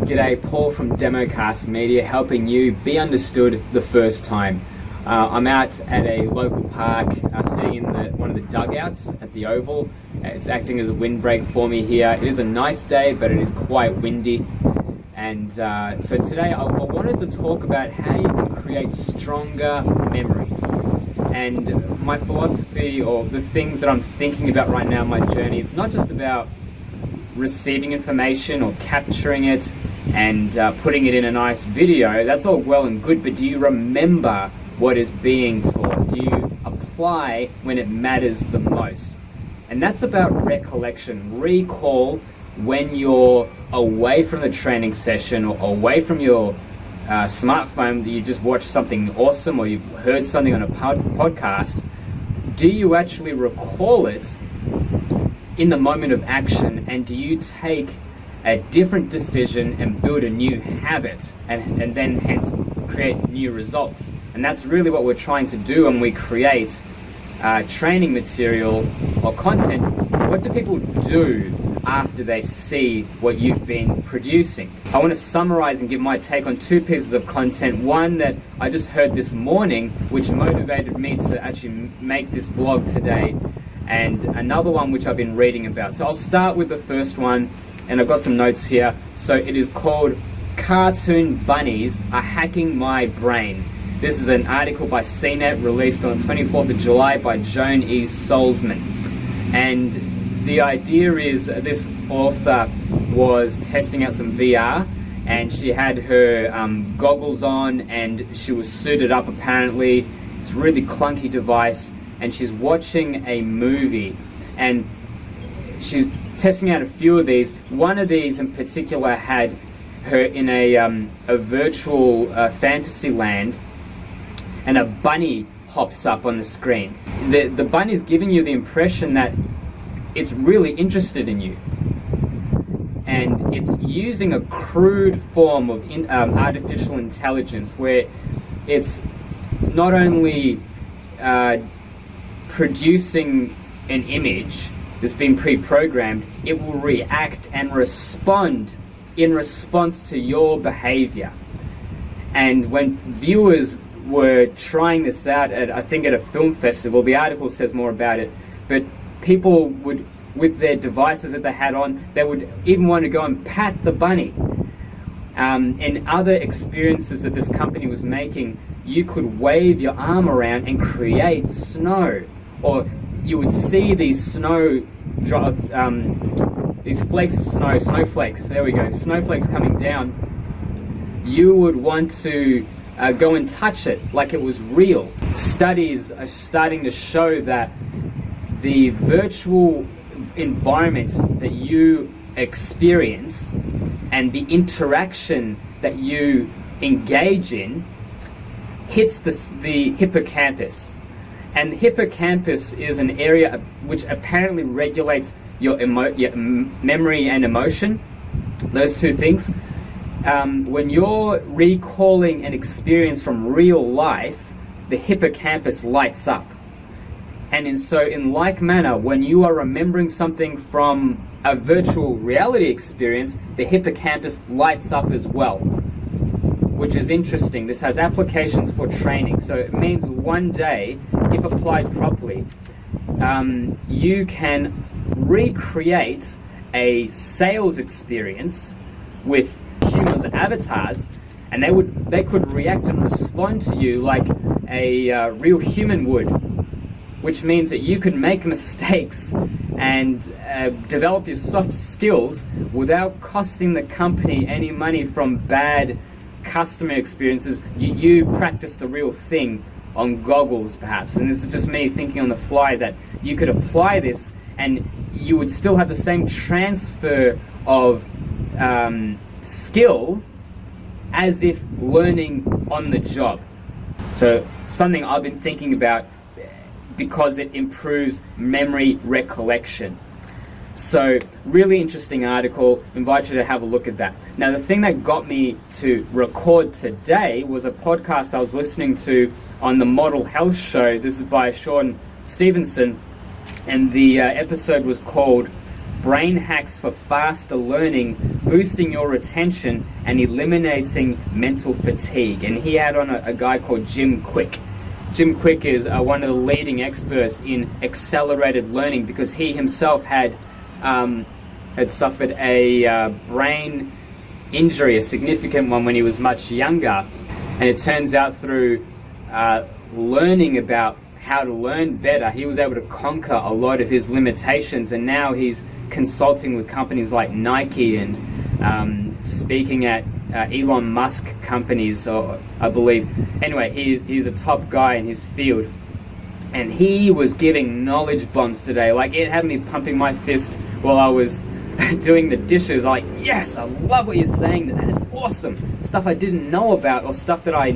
G'day, Paul from Democast Media, helping you be understood the first time. I'm out at a local park, sitting in one of the dugouts at the Oval. It's acting as a windbreak for me here. It is a nice day, but it is quite windy. And so today I wanted to talk about how you can create stronger memories. And my philosophy, or the things that I'm thinking about right now in my journey, it's not just about receiving information or capturing it and putting it in a nice video. That's all well and good, but do you remember what is being taught? Do you apply when it matters the most? And that's about recollection. Recall when you're away from the training session or away from your smartphone, that you just watched something awesome or you've heard something on a podcast. Do you actually recall it in the moment of action, and do you take a different decision and build a new habit and then hence create new results? And that's really what we're trying to do when we create training material or content. What do people do after they see what you've been producing? I want to summarize and give my take on two pieces of content. One that I just heard this morning, which motivated me to actually make this vlog today, and another one which I've been reading about. So I'll start with the first one, and I've got some notes here. So it is called Cartoon Bunnies Are Hacking My Brain. This is an article by cnet released on the 24th of July by Joan E. Solsman. And the idea is this author was testing out some VR, and she had her goggles on, and she was suited up apparently. It's a really clunky device, and she's watching a movie, and she's testing out a few of these. One of these in particular had her in a virtual fantasy land, and a bunny hops up on the screen. The bunny is giving you the impression that it's really interested in you, and it's using a crude form of artificial intelligence where it's not only producing an image that's been pre-programmed, it will react and respond in response to your behavior. And when viewers were trying this out at, I think, at a film festival, the article says more about it, but people would, with their devices that they had on, they would even want to go and pat the bunny. In other experiences that this company was making, you could wave your arm around and create snow, or you would see these these flakes of snow, snowflakes, there we go, snowflakes coming down. You would want to go and touch it like it was real. Studies are starting to show that the virtual environment that you experience and the interaction that you engage in hits the hippocampus. And the hippocampus is an area which apparently regulates your memory and emotion, those two things. When you're recalling an experience from real life, the hippocampus lights up. And so in like manner, when you are remembering something from a virtual reality experience, the hippocampus lights up as well, which is interesting. This has applications for training. So it means one day, if applied properly, you can recreate a sales experience with humans and avatars, and they could react and respond to you like a real human would, which means that you could make mistakes and develop your soft skills without costing the company any money from bad customer experiences. You practice the real thing on goggles perhaps, and this is just me thinking on the fly that you could apply this and you would still have the same transfer of skill as if learning on the job. So something I've been thinking about, because it improves memory recollection. So really interesting article, invite you to have a look at that. Now the thing that got me to record today was a podcast I was listening to on the Model Health Show. This is by Sean Stevenson, and the episode was called Brain Hacks for Faster Learning boosting your retention and eliminating mental fatigue. And he had on a guy called Jim Kwik. Jim Kwik is one of the leading experts in accelerated learning, because he himself had suffered a brain injury, a significant one, when he was much younger. And it turns out through learning about how to learn better, he was able to conquer a lot of his limitations, and now he's consulting with companies like Nike and speaking at Elon Musk companies, or I believe. Anyway, he's a top guy in his field, and he was giving knowledge bombs today. Like, it had me pumping my fist while I was doing the dishes. Like, yes, I love what you're saying. That is awesome. Stuff I didn't know about, or stuff that I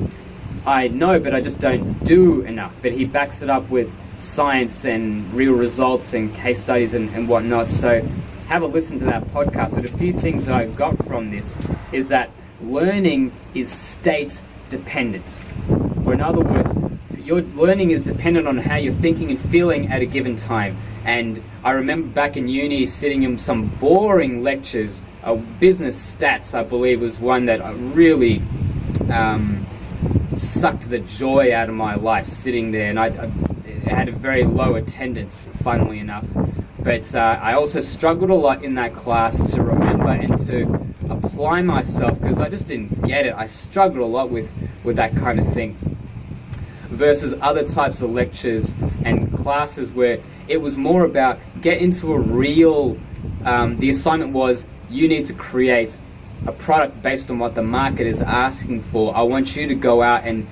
know but I just don't do enough. But he backs it up with science and real results and case studies and whatnot. So have a listen to that podcast. But a few things that I got from this is that learning is state dependent. Or in other words, your learning is dependent on how you're thinking and feeling at a given time. And I remember back in uni sitting in some boring lectures. Business stats, I believe, was one that I really sucked the joy out of my life, sitting there. And I had a very low attendance, funnily enough. But I also struggled a lot in that class to remember and to apply myself, because I just didn't get it. I struggled a lot with that kind of thing. Versus other types of lectures and classes where it was more about get into a real, the assignment was, you need to create a product based on what the market is asking for. I want you to go out and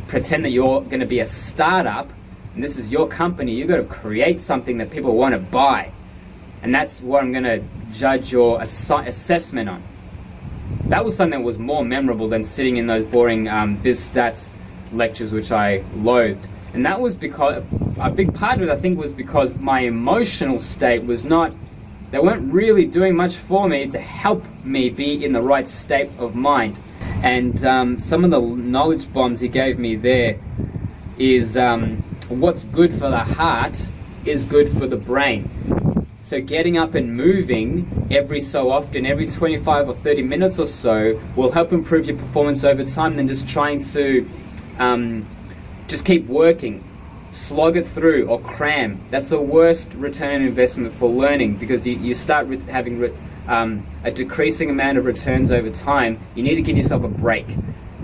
pretend that you're going to be a startup, and this is your company. You've got to create something that people want to buy. And that's what I'm going to judge your assessment on. That was something that was more memorable than sitting in those boring biz stats lectures, which I loathed. And that was because, a big part of it, I think, was because my emotional state was not, they weren't really doing much for me to help me be in the right state of mind. And some of the knowledge bombs he gave me there is what's good for the heart is good for the brain. So getting up and moving every so often, every 25 or 30 minutes or so, will help improve your performance over time than just trying to just keep working, slog it through, or cram. That's the worst return on investment for learning, because you start having a decreasing amount of returns over time. You need to give yourself a break,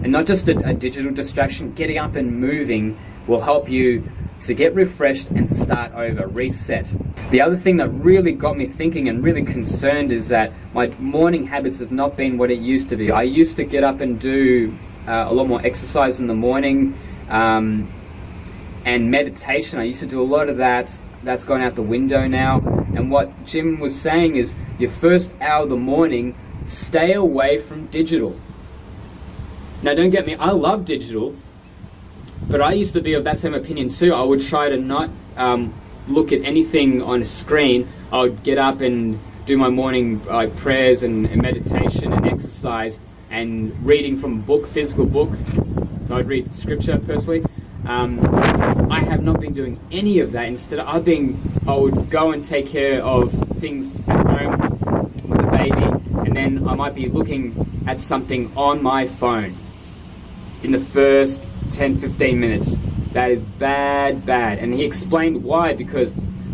and not just a digital distraction. Getting up and moving will help you to get refreshed and start over, reset. The other thing that really got me thinking and really concerned is that my morning habits have not been what it used to be. I used to get up and do a lot more exercise in the morning, and meditation. I used to do a lot of that. That's gone out the window now. And what Jim was saying is, your first hour of the morning, stay away from digital. Now, don't get me, I love digital, but I used to be of that same opinion too. I would try to not look at anything on a screen. I would get up and do my morning prayers and meditation and exercise and reading from a book, physical book. So I'd read scripture personally. I have not been doing any of that. Instead, I would go and take care of things at home with the baby, and then I might be looking at something on my phone in the first 10-15 minutes. That is bad. And he explained why, because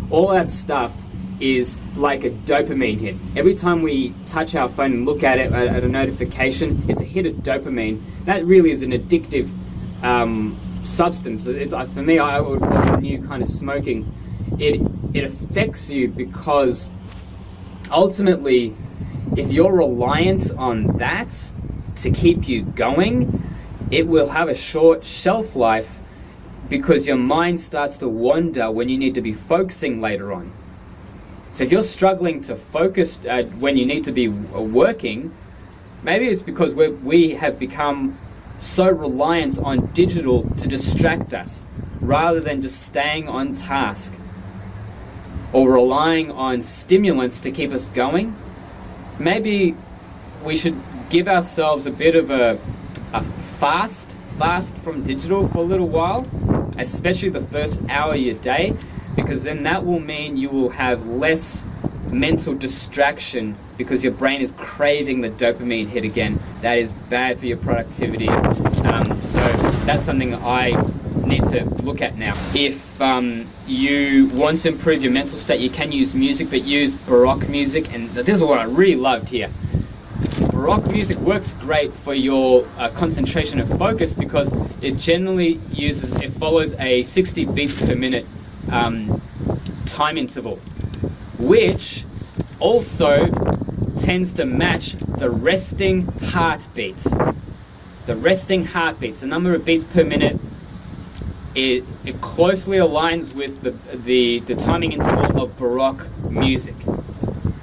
all that stuff is like a dopamine hit. Every time we touch our phone and look at it at a notification, it's a hit of dopamine. That really is an addictive substance. It's, for me, I would call it a new kind of smoking. It affects you, because ultimately, if you're reliant on that to keep you going, it will have a short shelf life, because your mind starts to wander when you need to be focusing later on. So if you're struggling to focus when you need to be working, maybe it's because we have become so reliant on digital to distract us, rather than just staying on task or relying on stimulants to keep us going. Maybe we should give ourselves a bit of a fast from digital for a little while, especially the first hour of your day, because then that will mean you will have less mental distraction because your brain is craving the dopamine hit again. That is bad for your productivity. So that's something I need to look at now. If you want to improve your mental state, you can use music, but use Baroque music. And this is what I really loved here. Baroque music works great for your concentration and focus because it follows a 60 beats per minute time interval, which also tends to match the resting heartbeat. The resting heartbeat, the number of beats per minute, it closely aligns with the timing interval of Baroque music.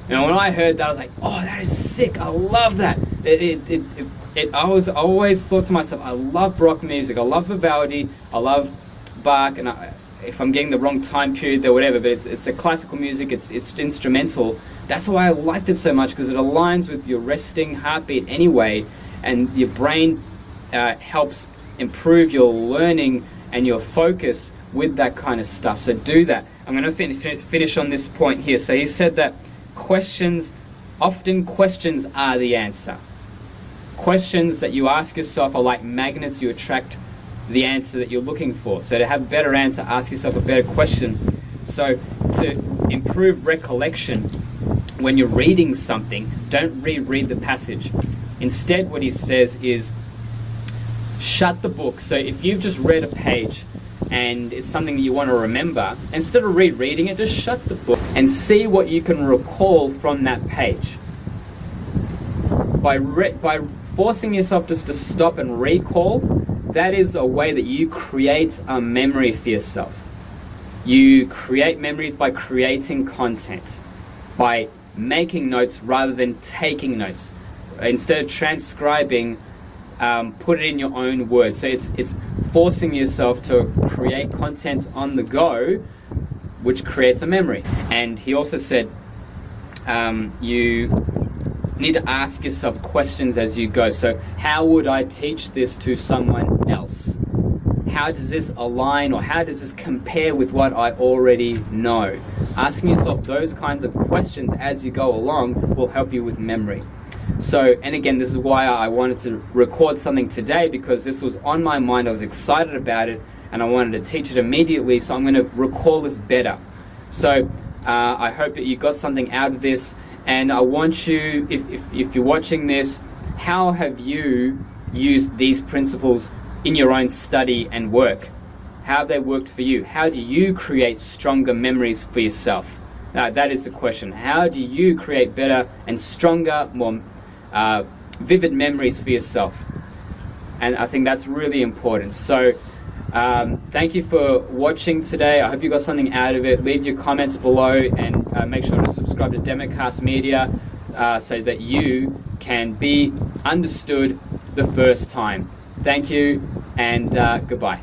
And when I heard that, I was like, oh, that is sick. I love that. I always thought to myself, I love Baroque music. I love Vivaldi. I love Bach. And if I'm getting the wrong time period or whatever, but it's a classical music. It's instrumental. That's why I liked it so much, because it aligns with your resting heartbeat anyway, and your brain helps improve your learning and your focus with that kind of stuff. So do that. I'm going to finish on this point here. So he said that often questions are the answer. Questions that you ask yourself are like magnets. You attract the answer that you're looking for. So to have a better answer, ask yourself a better question. So to improve recollection, when you're reading something, don't reread the passage. Instead, what he says is shut the book. So if you've just read a page and it's something that you want to remember, instead of rereading it, just shut the book and see what you can recall from that page. By forcing yourself just to stop and recall, that is a way that you create a memory for yourself. You create memories by creating content, by making notes rather than taking notes. Instead of transcribing, put it in your own words. So it's forcing yourself to create content on the go, which creates a memory. And he also said you need to ask yourself questions as you go. So how would I teach this to someone else? How does this align, or how does this compare with what I already know? Asking yourself those kinds of questions as you go along will help you with memory. So, and again, this is why I wanted to record something today, because this was on my mind. I was excited about it and I wanted to teach it immediately, so I'm going to recall this better. So I hope that you got something out of this, and I want you, if you're watching this, how have you used these principles in your own study and work? How have they worked for you? How do you create stronger memories for yourself? That is the question. How do you create better and stronger, more vivid memories for yourself? And I think that's really important. So thank you for watching today. I hope you got something out of it. Leave your comments below, and make sure to subscribe to Democast Media so that you can be understood the first time. Thank you, and goodbye.